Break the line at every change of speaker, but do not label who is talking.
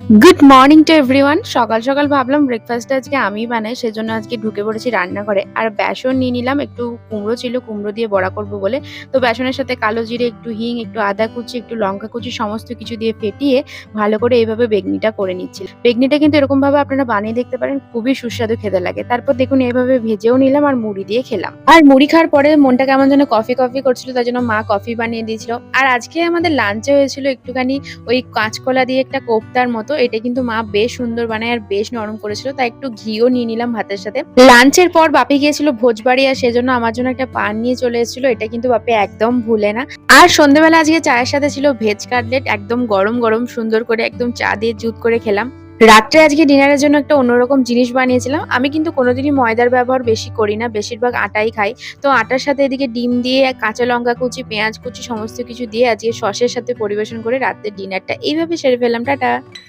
Good morning to everyone. সকাল সকাল ভাবলাম ব্রেকফাস্টটা আজকে আমি বানাই, সেজন্য আজকে ঢুকে পড়েছি রান্নাঘরে। আর বেসন নিয়ে নিলাম, একটু কুমড়ো ছিল, কুমড়ো দিয়ে বড়া করবো বলে। তো বেসনের সাথে কালো জিরে, একটু হিং, একটু আদা কুচি, একটু লঙ্কা কুচি সমস্ত কিছু দিয়ে ফেটিয়ে ভালো করে এইভাবে বেগনিটা করে নিচ্ছি। বেগনিটা কিন্তু এরকম ভাবে আপনারা বানিয়ে দেখতে পারেন, খুবই সুস্বাদু খেতে লাগে। তারপর দেখুন এইভাবে ভেজেও নিলাম আর মুড়ি দিয়ে খেলাম। আর মুড়ি খাওয়ার পরে মনটা কেমন যেন কফি কফি করছিল, তার জন্য মা কফি বানিয়ে দিয়েছিল। আর আজকে আমাদের লাঞ্চে হয়েছিল একটুখানি ওই কাঁচকলা দিয়ে একটা কোফতার মতো। এটা কিন্তু মা বেশ সুন্দর বানায় আর বেশ নরম করেছিল, তাই একটু ঘিও নিয়ে নিলাম ভাতের সাথে। লাঞ্চের পর বাপি গিয়েছিল ভোজবাড়ি, আর সেজন্য আমার জন্য একটা পান নিয়ে চলে এসেছিল। এটা কিন্তু বাপি একদম ভুলে না। আর সন্ধ্যেবেলা আজকে চায়ের সাথে ছিল ভেজ কাটলেট, একদম গরম গরম সুন্দর করে একদম চা দিয়ে জুত করে খেলাম। রাত্রে আজকে ডিনারের জন্য একটা অন্যরকম জিনিস বানিয়েছিলাম। আমি কিন্তু কোনোদিনই ময়দার ব্যবহার বেশি করি না, বেশিরভাগ আটাই খাই। তো আটার সাথে এদিকে ডিম দিয়ে, কাঁচা লঙ্কা কুচি, পেঁয়াজ কুচি সমস্ত কিছু দিয়ে আজকে সসের সাথে পরিবেশন করে রাত্রের ডিনারটা এইভাবে সেরে ফেললাম। টাটা।